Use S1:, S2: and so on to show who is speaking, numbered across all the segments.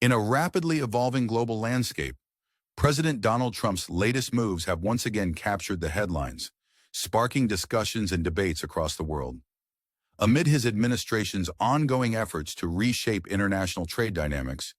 S1: In a rapidly evolving global landscape, President Donald Trump's latest moves have once again captured the headlines, sparking discussions and debates across the world. Amid his administration's ongoing efforts to reshape international trade dynamics,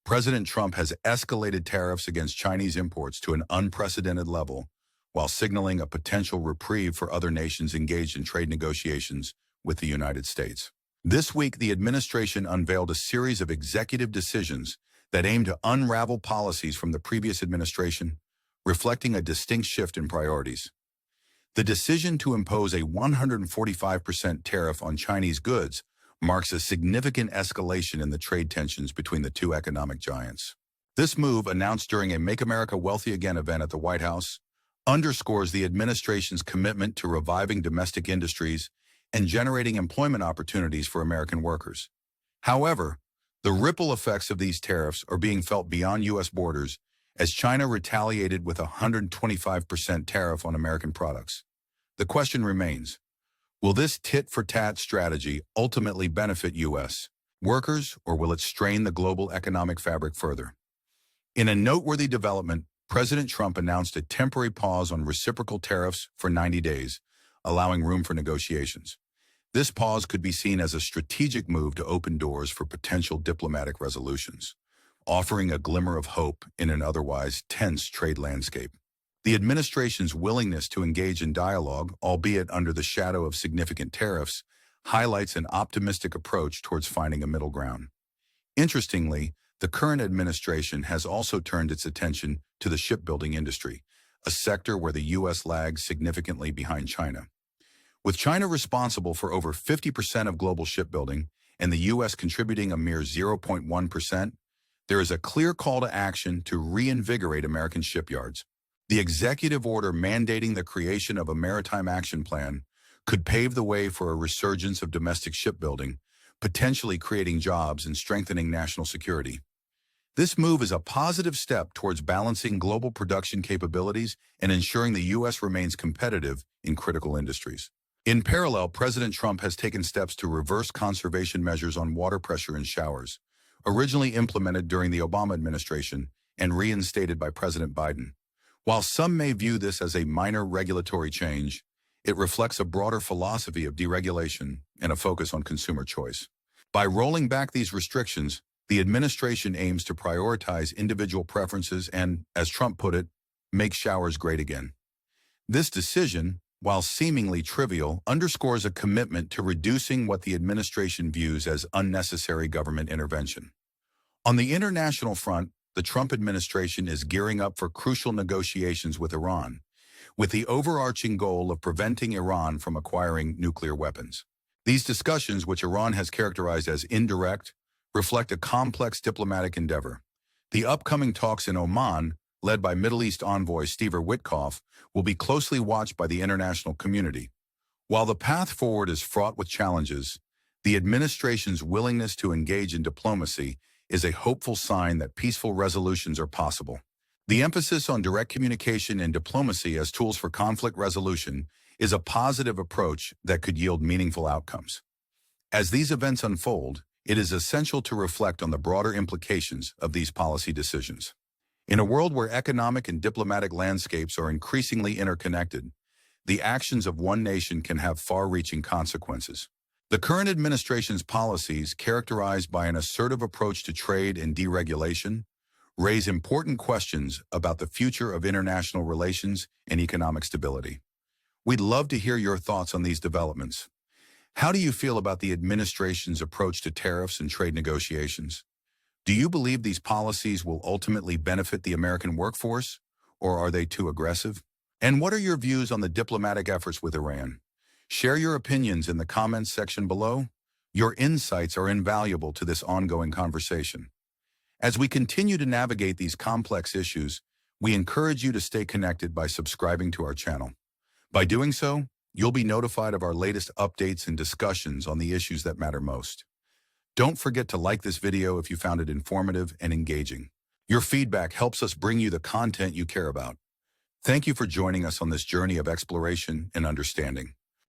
S1: President Trump has escalated tariffs against Chinese imports to an unprecedented level, while signaling a potential reprieve for other nations engaged in trade negotiations with the United States. This week, the administration unveiled a series of executive decisions that aim to unravel policies from the previous administration, reflecting a distinct shift in priorities. The decision to impose a 145% tariff on Chinese goods marks a significant escalation in the trade tensions between the two economic giants. This move, announced during a Make America Wealthy Again event at the White House, underscores the administration's commitment to reviving domestic industries and generating employment opportunities for American workers. However, the ripple effects of these tariffs are being felt beyond U.S. borders as China retaliated with a 125% tariff on American products. The question remains, will this tit-for-tat strategy ultimately benefit U.S. workers, or will it strain the global economic fabric further? In a noteworthy development, President Trump announced a temporary pause on reciprocal tariffs for 90 days, allowing room for negotiations. This pause could be seen as a strategic move to open doors for potential diplomatic resolutions, offering a glimmer of hope in an otherwise tense trade landscape. The administration's willingness to engage in dialogue, albeit under the shadow of significant tariffs, highlights an optimistic approach towards finding a middle ground. Interestingly, the current administration has also turned its attention to the shipbuilding industry, a sector where the U.S. lags significantly behind China. With China responsible for over 50% of global shipbuilding and the U.S. contributing a mere 0.1%, there is a clear call to action to reinvigorate American shipyards. The executive order mandating the creation of a maritime action plan could pave the way for a resurgence of domestic shipbuilding, potentially creating jobs and strengthening national security. This move is a positive step towards balancing global production capabilities and ensuring the U.S. remains competitive in critical industries. In parallel, President Trump has taken steps to reverse conservation measures on water pressure in showers, originally implemented during the Obama administration and reinstated by President Biden. While some may view this as a minor regulatory change, it reflects a broader philosophy of deregulation and a focus on consumer choice. By rolling back these restrictions, the administration aims to prioritize individual preferences and, as Trump put it, make showers great again. This decision, while seemingly trivial, underscores a commitment to reducing what the administration views as unnecessary government intervention. On the international front, the Trump administration is gearing up for crucial negotiations with Iran, with the overarching goal of preventing Iran from acquiring nuclear weapons. These discussions, which Iran has characterized as indirect, reflect a complex diplomatic endeavor. The upcoming talks in Oman, led by Middle East envoy Steve Witkoff, will be closely watched by the international community. While the path forward is fraught with challenges, the administration's willingness to engage in diplomacy is a hopeful sign that peaceful resolutions are possible. The emphasis on direct communication and diplomacy as tools for conflict resolution is a positive approach that could yield meaningful outcomes. As these events unfold, it is essential to reflect on the broader implications of these policy decisions. In a world where economic and diplomatic landscapes are increasingly interconnected, the actions of one nation can have far-reaching consequences. The current administration's policies, characterized by an assertive approach to trade and deregulation, raise important questions about the future of international relations and economic stability. We'd love to hear your thoughts on these developments. How do you feel about the administration's approach to tariffs and trade negotiations? Do you believe these policies will ultimately benefit the American workforce, or are they too aggressive? And what are your views on the diplomatic efforts with Iran? Share your opinions in the comments section below. Your insights are invaluable to this ongoing conversation. As we continue to navigate these complex issues, we encourage you to stay connected by subscribing to our channel. By doing so, you'll be notified of our latest updates and discussions on the issues that matter most. Don't forget to like this video if you found it informative and engaging. Your feedback helps us bring you the content you care about. Thank you for joining us on this journey of exploration and understanding.